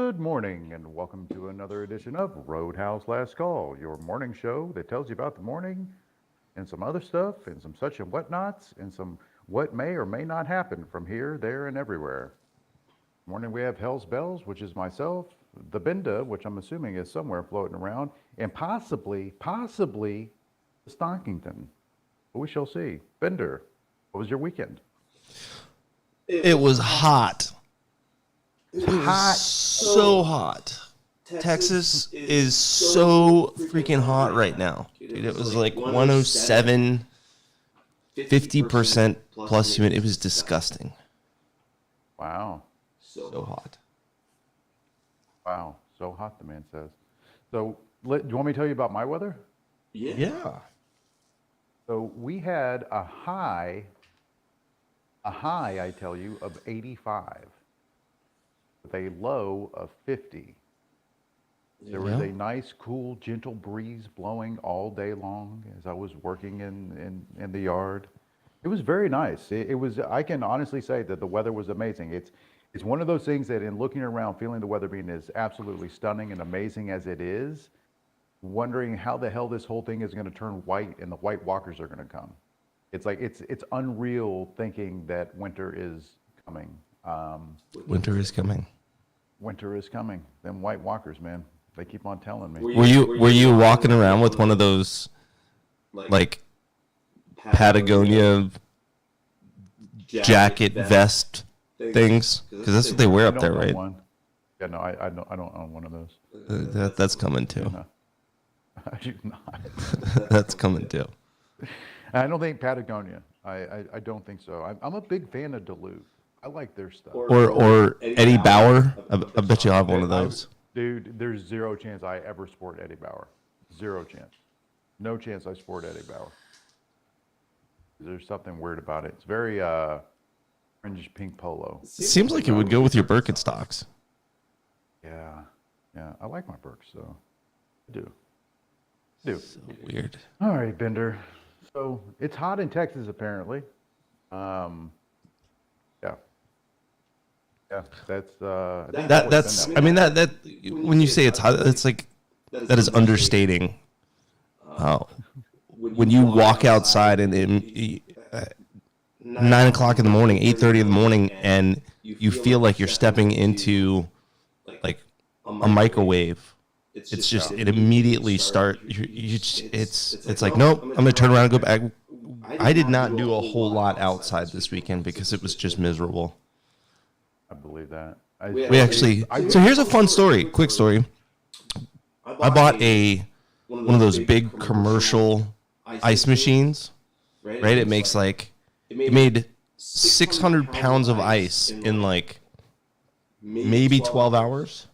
Good morning, and welcome to another edition of Roadhouse Last Call, your morning show that tells you about the morning and some other stuff and some such and whatnots and some what may or may not happen from here, there, and everywhere. Morning, we have Hell's Bells, which is myself, the Binda, which I'm assuming is somewhere floating around, and possibly the Stockington. But we shall see. Bender, what was your weekend? It was hot. It was hot. So hot. Texas is so freaking hot right now. Dude, it was like 107, 50% plus humid. It was disgusting. Wow. So hot. Wow. So hot, the man says. So, do you want me to tell you about my weather? Yeah. So we had a high, I tell you, of 85 with a low of 50. There was a nice, cool, gentle breeze blowing all day long as I was working in the yard. It was very nice. It was, I can honestly say that the weather was amazing. It's one of those things that in looking around, feeling the weather being as absolutely stunning and amazing as it is, wondering how the hell this whole thing is going to turn white and the White Walkers are going to come. It's like it's unreal thinking that winter is coming. Winter is coming. Winter is coming. Them White Walkers, man, they keep on telling me. Were you walking around with one of those like Patagonia jacket vest things? Because that's what they wear up there, right? Yeah, no, I don't own one of those. That's coming too. No, I do not. That's coming too. I don't think Patagonia. I don't think so. I'm a big fan of Duluth. I like their stuff. Or Eddie Bauer. I bet you'll have one of those. Dude, there's zero chance I ever sport Eddie Bauer. Zero chance. No chance I sport Eddie Bauer. There's something weird about it. It's very orange pink polo. It seems like it would go with your Birkenstocks. Yeah. I like my Birks, so I do. So weird. All right, Bender. So it's hot in Texas, apparently. Yeah, that's That's. I mean that when you say it's hot, it's like that is understating. When you walk outside and 9 o'clock in the morning, 8:30 in the morning, and you feel like you're stepping into like a microwave. It's just it immediately start. It's like nope. I'm gonna turn around and go back. I did not do a whole lot outside this weekend because it was just miserable. I believe that. We actually. So here's a fun story. Quick story. I bought one of those big commercial ice machines. Right. It made 600 pounds of ice in like maybe 12 hours.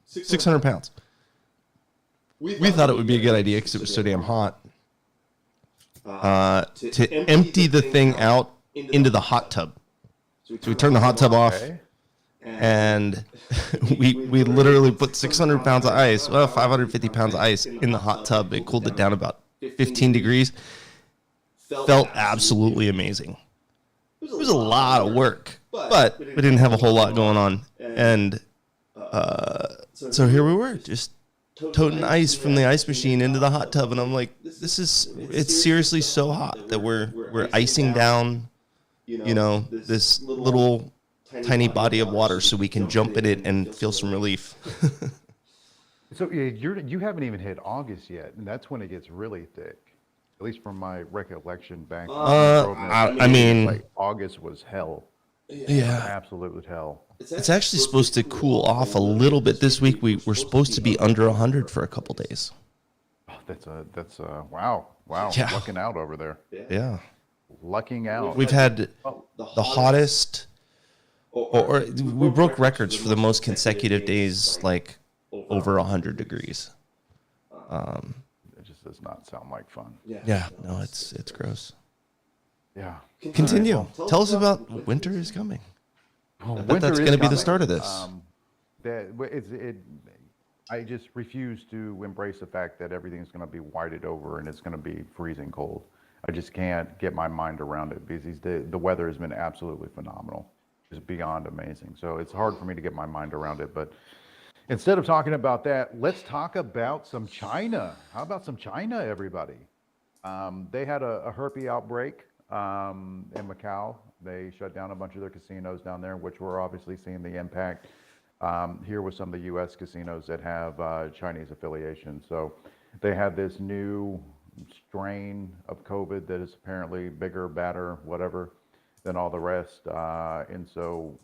600 pounds. We thought it would be a good idea because it was so damn hot. To empty the thing out into the hot tub. So we turned the hot tub off, and we literally put 600 pounds of ice, 550 pounds of ice in the hot tub. It cooled it down about 15 degrees. Felt absolutely amazing. It was a lot of work, but we didn't have a whole lot going on. And so here we were, just toting ice from the ice machine into the hot tub, and I'm like, it's seriously so hot that we're icing down, this little tiny body of water so we can jump in it and feel some relief. So you haven't even hit August yet, and that's when it gets really thick. At least from my recollection back. I mean, like August was hell. Yeah, absolute hell. It's actually supposed to cool off a little bit this week. We're supposed to be under 100 for a couple days. Oh, that's wow. Yeah. Lucking out over there. Yeah. Lucking out. We've had the hottest, or we broke records for the most consecutive days, like over 100 degrees. It just does not sound like fun. Yeah. No, it's gross. Yeah. Continue. Tell us about winter is coming. That's going to be the start of this. I just refuse to embrace the fact that everything's going to be whited over and it's going to be freezing cold. I just can't get my mind around it because the weather has been absolutely phenomenal. It's beyond amazing. So it's hard for me to get my mind around it. But Instead of talking about that, let's talk about some China. How about some China, everybody? They had a herpes outbreak in Macau. They shut down a bunch of their casinos down there, which we're obviously seeing the impact here with some of the U.S. casinos that have Chinese affiliation. So they have this new strain of COVID that is apparently bigger, badder, whatever than all the rest. And so,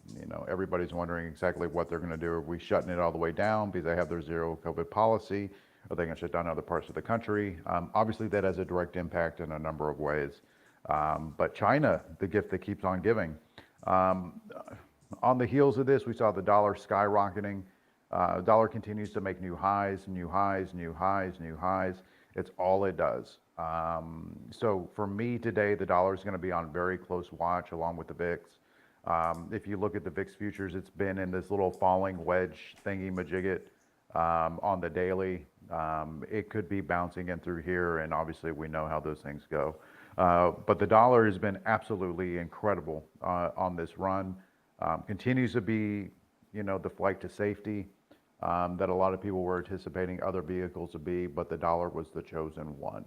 everybody's wondering exactly what they're going to do. Are we shutting it all the way down because they have their zero COVID policy? Are they going to shut down other parts of the country? Obviously, that has a direct impact in a number of ways. But China, the gift that keeps on giving. On the heels of this, we saw the dollar skyrocketing. Dollar continues to make new highs, new highs, new highs, new highs. It's all it does. So for me today, the dollar is going to be on very close watch along with the VIX. If you look at the VIX futures, it's been in this little falling wedge thingy majigget on the daily. It could be bouncing in through here, and obviously we know how those things go. But the dollar has been absolutely incredible on this run. Continues to be, the flight to safety that a lot of people were anticipating other vehicles to be, but the dollar was the chosen one.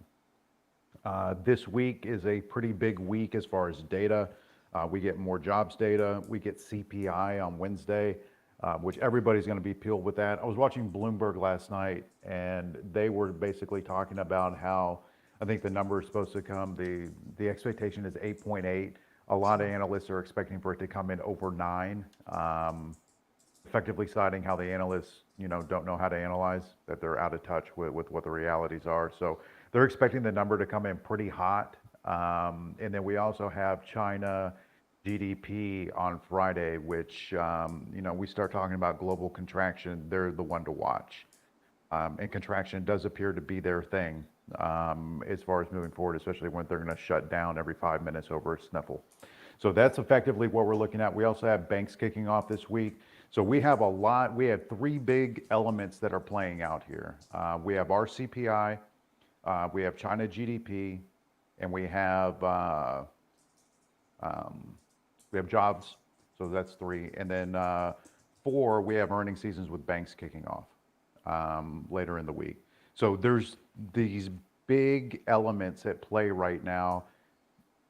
This week is a pretty big week as far as data. We get more jobs data. We get CPI on Wednesday, which everybody's going to be peeled with that. I was watching Bloomberg last night, and they were basically talking about how I think the number is supposed to come. The expectation is 8.8. A lot of analysts are expecting for it to come in over 9, effectively citing how the analysts, don't know how to analyze, that they're out of touch with what the realities are. So they're expecting the number to come in pretty hot. And then we also have China GDP on Friday, which, we start talking about global contraction. They're the one to watch. And contraction does appear to be their thing as far as moving forward, especially when they're going to shut down every 5 minutes over a sniffle. So that's effectively what we're looking at. We also have banks kicking off this week. So we have we have 3 big elements that are playing out here. We have our CPI, we have China GDP, and we have jobs. So that's 3. And then 4, we have earnings seasons with banks kicking off later in the week. So there's these big elements at play right now.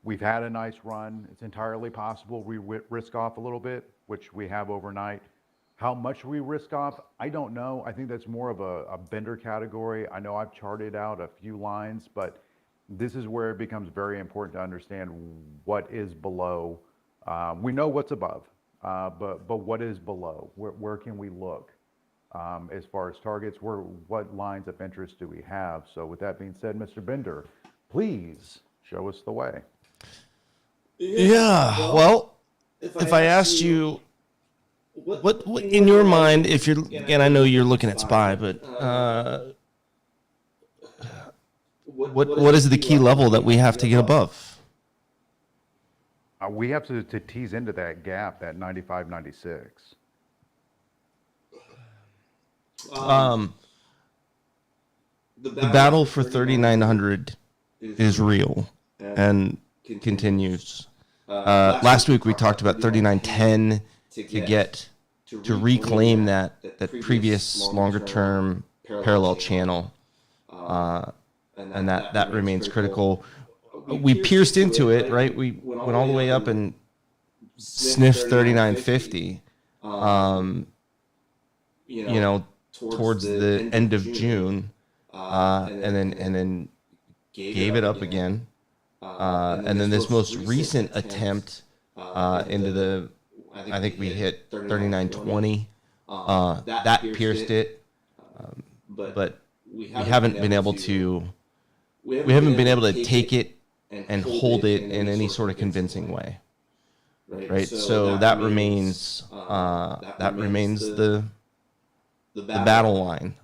We've had a nice run. It's entirely possible we risk off a little bit, which we have overnight. How much we risk off, I don't know. I think that's more of a bender category. I know I've charted out a few lines, but this is where it becomes very important to understand what is below. We know what's above, but what is below? Where can we look? As far as targets, what lines of interest do we have? So with that being said, Mr. Bender, please show us the way. Yeah. Well, if I asked you, what in your mind, if you're, and I know you're looking at SPY, but what is the key level that we have to get above? We have to tease into that gap at 95, 96. The battle for 3,900 is real and continues. Last week we talked about 3,910 to reclaim that previous longer term parallel channel, and that remains critical. We pierced into it, right? We went all the way up and sniffed 3,950. Towards the end of June, and then gave it up again, and then this most recent attempt into the, I think we hit 3,920. That pierced it, but we haven't been able to take it and hold it in any sort of convincing way, right? So that remains the battle line.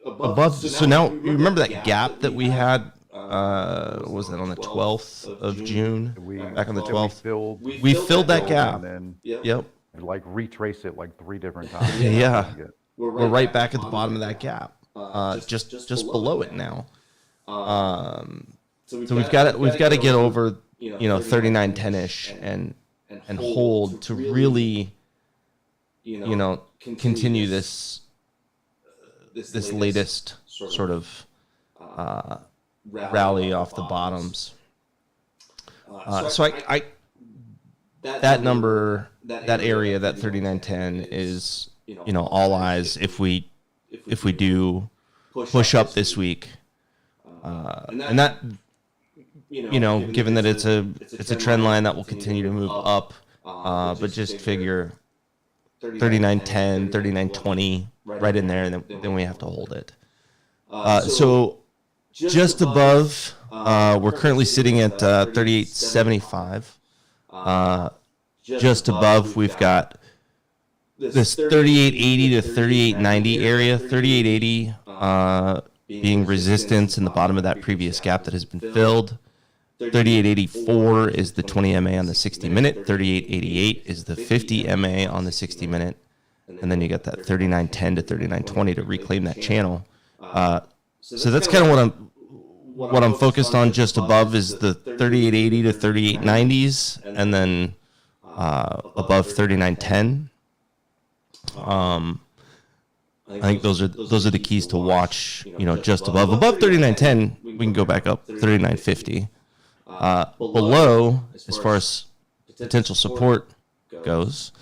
Above. So now you remember that gap that we had. Was it on the 12th of June? Back on the 12th, we filled that gap. And then, Yep. Retrace it 3 different times. Yeah. We're right back at the bottom of that gap. Just below it now. So we've got to get over 39.10ish and hold to really continue this latest sort of rally off the bottoms. So I that number, that area, that 3910 is, all eyes if we do push up this week. And that, given that it's a trend line that will continue to move up, but just figure 3910, 3920 right in there, and then we have to hold it. So just above, we're currently sitting at 3875. Just above, we've got this 3880 to 3890 area. 3880 being resistance in the bottom of that previous gap that has been filled. 3884 is the 20 MA on the 60 minute. 3888 is the 50 MA on the 60 minute. And then you got that 3910 to 3920 to reclaim that channel. So that's kind of what I'm focused on. Just above is the 3880 to 3890s, and then above 3910. I think those are the keys to watch. Just above 3910, we can go back up 3950. Below, as far as potential support goes,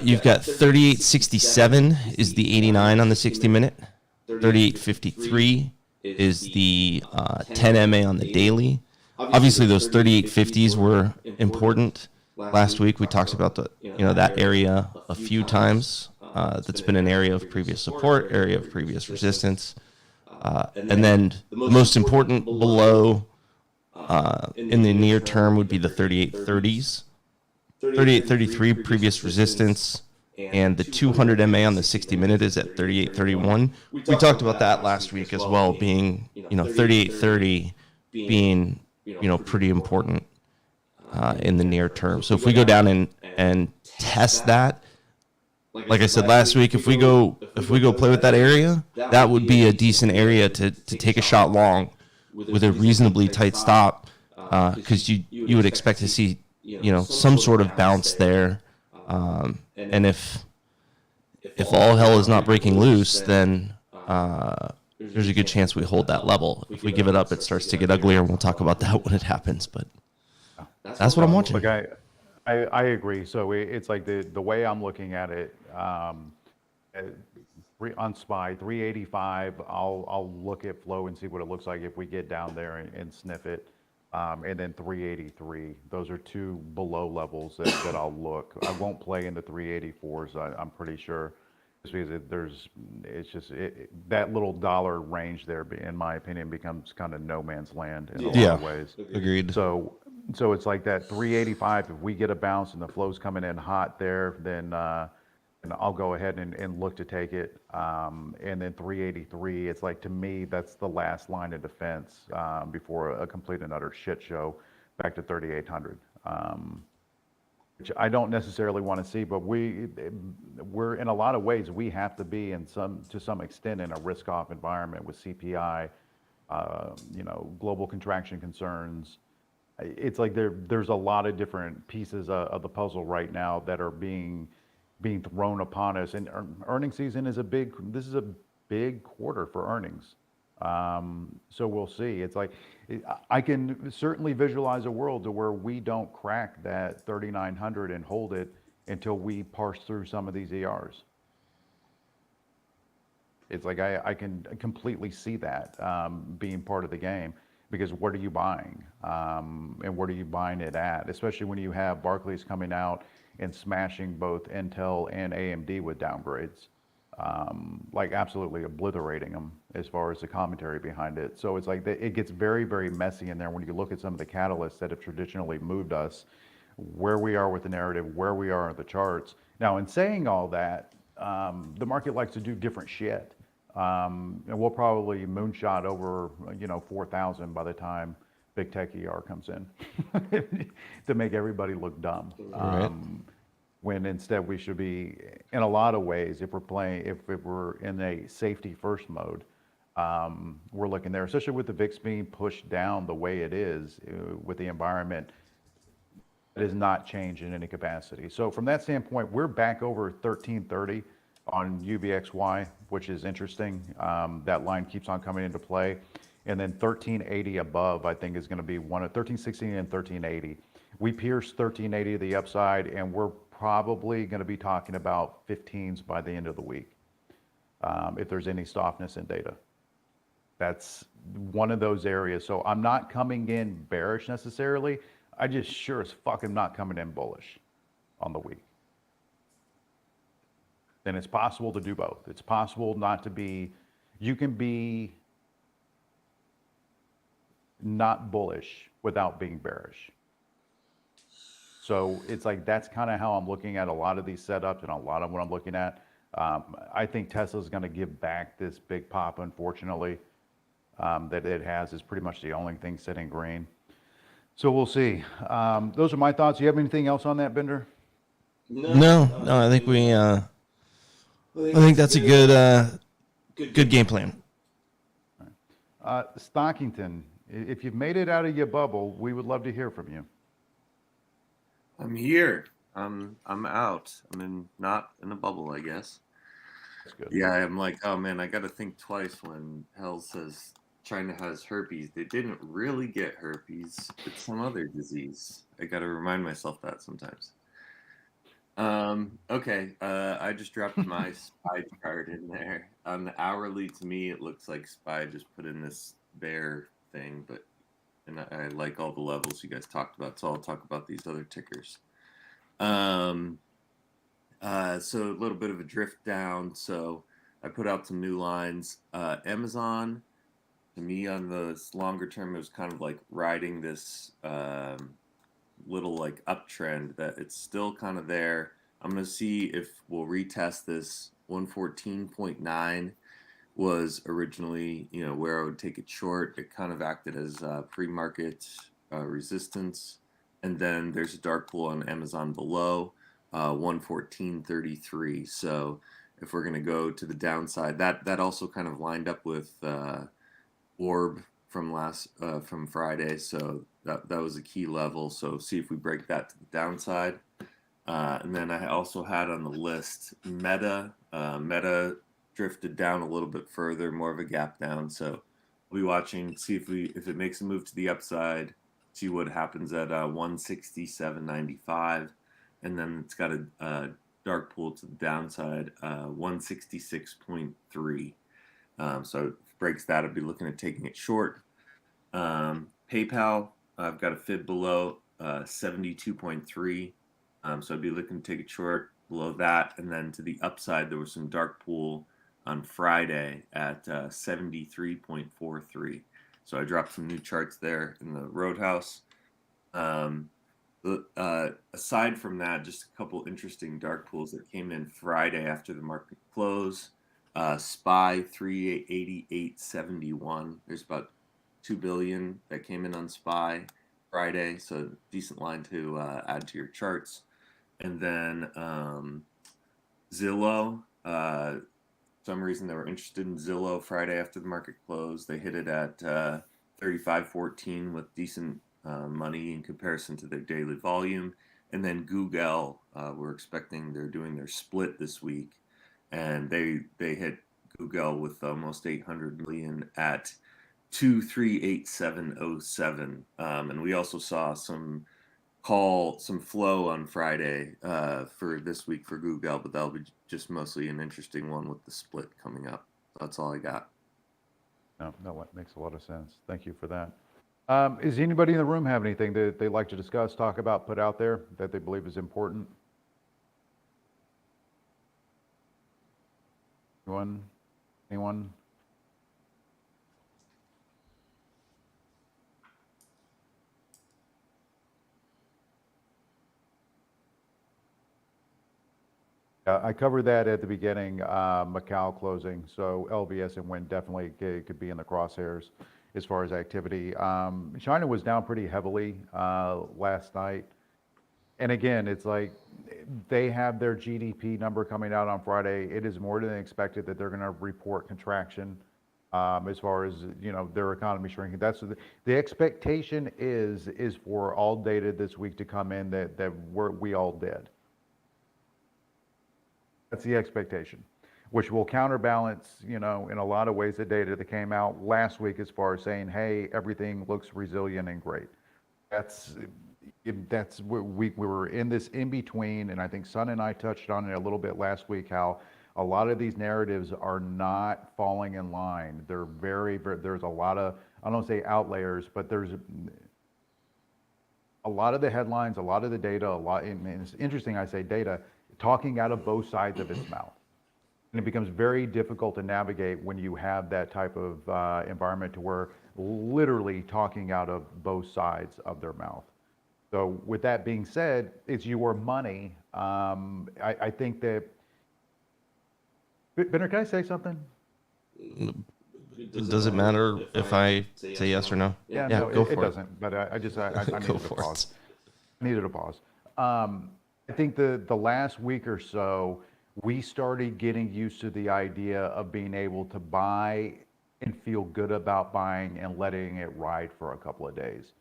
you've got 3867 is the 89 on the 60 minute. 3853 is the 10 MA on the daily. Obviously, those 3850s were important. Last week, we talked about that area a few times. That's been an area of previous support, area of previous resistance. And then the most important below in the near term would be the 3830s. 3833, previous resistance. And the 200 MA on the 60 minute is at 3831. We talked about that last week as well, being 3830 being pretty important in the near term. So if we go down and test that, like I said last week, if we go play with that area, that would be a decent area to take a shot long with a reasonably tight stop, because you would expect to see some sort of bounce there. And if all hell is not breaking loose, then there's a good chance we hold that level. If we give it up, it starts to get uglier, and we'll talk about that when it happens. But that's what I'm watching. Look, I agree. So it's like the way I'm looking at it, on SPY 385. I'll look at flow and see what it looks like if we get down there and sniff it. And then 383. Those are two below levels that I'll look. I won't play in the 384s. I'm pretty sure, just because that little dollar range there, in my opinion, becomes kind of no man's land in a lot of ways. Agreed. So it's like that 385. If we get a bounce and the flow's coming in hot there, then and I'll go ahead and look to take it. And then 383, it's like, to me, that's the last line of defense before a complete and utter shit show back to 3,800, which I don't necessarily want to see. But we're in a lot of ways, we have to be to some extent in a risk-off environment with CPI, global contraction concerns. It's like there's a lot of different pieces of the puzzle right now that are being thrown upon us, and earnings season is this is a big quarter for earnings. So we'll see. It's like, I can certainly visualize a world to where we don't crack that 3,900 and hold it until we parse through some of these ERs. It's like, I can completely see that being part of the game, because what are you buying? And what are you buying it at? Especially when you have Barclays coming out and smashing both Intel and AMD with downgrades, like absolutely obliterating them as far as the commentary behind it. So it's like it gets very, very messy in there when you look at some of the catalysts that have traditionally moved us, where we are with the narrative, where we are in the charts. Now, in saying all that, the market likes to do different shit. And we'll probably moonshot over 4,000 by the time Big Tech ER comes in to make everybody look dumb. Right. When instead we should be, in a lot of ways, if we're in a safety first mode, we're looking there, especially with the VIX being pushed down the way it is, with the environment It has not changed in any capacity. So from that standpoint, we're back over 1330 on UBXY, which is interesting. That line keeps on coming into play. And then 1380 above, I think, is going to be one of 1360 and 1380. We pierced 1380 to the upside, and we're probably going to be talking about 15s by the end of the week, if there's any softness in data. That's one of those areas. So I'm not coming in bearish necessarily. I just sure as fuck am not coming in bullish on the week. And it's possible to do both. It's possible not to be, you can be not bullish without being bearish. So it's like, that's kind of how I'm looking at a lot of these setups and a lot of what I'm looking at. I think Tesla's going to give back this big pop, unfortunately, that it has. Is pretty much the only thing sitting green. So we'll see. Those are my thoughts. Do you have anything else on that, Bender? No, I think I think that's a good game plan. Stockington, if you've made it out of your bubble, we would love to hear from you. I'm here. I'm out. Not in a bubble, I guess. That's good. Yeah, I'm like, oh man, I got to think twice when Hell says China has herpes. They didn't really get herpes. It's some other disease. I got to remind myself that sometimes. Okay. I just dropped my SPY chart in there. On the hourly, to me, it looks like SPY just put in this bear thing, and I like all the levels you guys talked about, so I'll talk about these other tickers. So a little bit of a drift down. So I put out some new lines. Amazon, to me, on the longer term, it was kind of like riding this little like uptrend that it's still kind of there. I'm going to see if we'll retest this 114.9 was originally, where I would take it short. It kind of acted as pre-market resistance. And then there's a dark pool on Amazon below 114.33. So if we're going to go to the downside, that also kind of lined up with Orb from Friday. So that was a key level. So see if we break that to the downside. And then I also had on the list Meta. Meta drifted down a little bit further, more of a gap down. So we'll be watching, see if it makes a move to the upside, see what happens at 167.95, and then it's got a dark pool to the downside, 166.3. So if it breaks that, I'll be looking at taking it short. PayPal, I've got a fib below 72.3. So I'd be looking to take it short below that, and then to the upside, there was some dark pool on Friday at 73.43. So I dropped some new charts there in the Roadhouse. Aside from that, just a couple interesting dark pools that came in Friday after the market close. SPY 388.71. There's about 2 billion that came in on SPY Friday, so decent line to add to your charts. And then Zillow, some reason they were interested in Zillow Friday after the market closed. They hit it at 35.14 with decent money in comparison to their daily volume. And then Google, we're expecting they're doing their split this week, and they hit Google with almost 800 million at 2387.07. And we also saw some flow on Friday for this week for Google, but that'll be just mostly an interesting one with the split coming up. That's all I got. No, it makes a lot of sense. Thank you for that. Does anybody in the room have anything that they'd like to discuss, talk about, put out there that they believe is important? Anyone? I covered that at the beginning, Macau closing. So LVS and Wynn definitely could be in the crosshairs as far as activity. China was down pretty heavily last night. And again, it's like they have their GDP number coming out on Friday. It is more than expected that they're going to report contraction. as far as, their economy shrinking. That's the expectation is for all data this week to come in that we all did. That's the expectation, which will counterbalance, in a lot of ways the data that came out last week as far as saying, hey, everything looks resilient and great. That's we were in this in between, and I think Son and I touched on it a little bit last week, how a lot of these narratives are not falling in line. They're very, there's a lot of, I don't say outliers, but there's a lot of the headlines, a lot of the data, and it's interesting I say data, talking out of both sides of its mouth. And it becomes very difficult to navigate when you have that type of environment to where literally talking out of both sides of their mouth. So with that being said, it's your money. I think that, Benner, can I say something? Does it matter if I say yes or no? Yeah, Yeah, no, go it for it. doesn't, but I needed Go to for pause. it. I needed a pause. I think the last week or so, we started getting used to the idea of being able to buy and feel good about buying and letting it ride for a couple of days.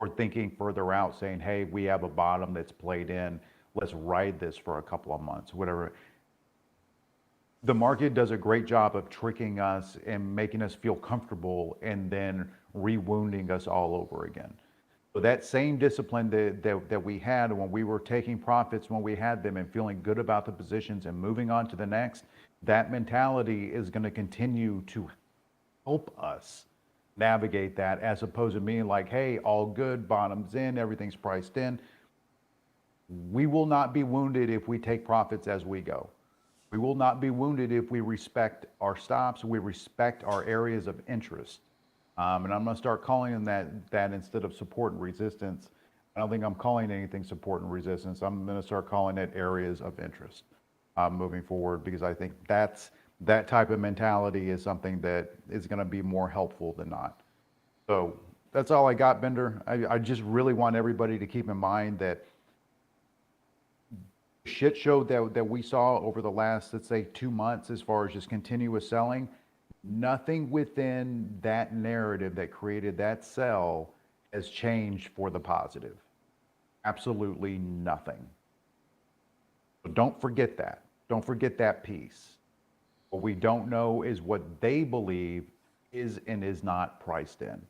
Or thinking further out, saying, hey, we have a bottom that's played in, let's ride this for a couple of months, whatever. The market does a great job of tricking us and making us feel comfortable and then re-wounding us all over again. So that same discipline that we had when we were taking profits when we had them and feeling good about the positions and moving on to the next, that mentality is going to continue to help us navigate that, as opposed to being like, hey, all good, bottoms in, everything's priced in. We will not be wounded if we take profits as we go. We will not be wounded if we respect our stops, we respect our areas of interest. And I'm going to start calling them that instead of support and resistance. I don't think I'm calling anything support and resistance. I'm going to start calling it areas of interest moving forward, because I think that type of mentality is something that is going to be more helpful than not. So that's all I got, Bender. I just really want everybody to keep in mind that shit show that we saw over the last, let's say, 2 months, as far as just continuous selling, nothing within that narrative that created that sell has changed for the positive. Absolutely nothing. So don't forget that. Don't forget that piece. What we don't know is what they believe is and is not priced in.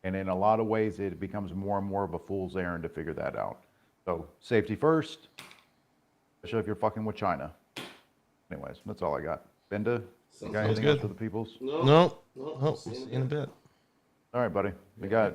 And in a lot of ways, it becomes more and more of a fool's errand to figure that out. So safety first, especially if you're fucking with China. Anyways, that's all I got. Benda, you got anything else for the peoples? No. See you in a bit. All right, buddy. We got it.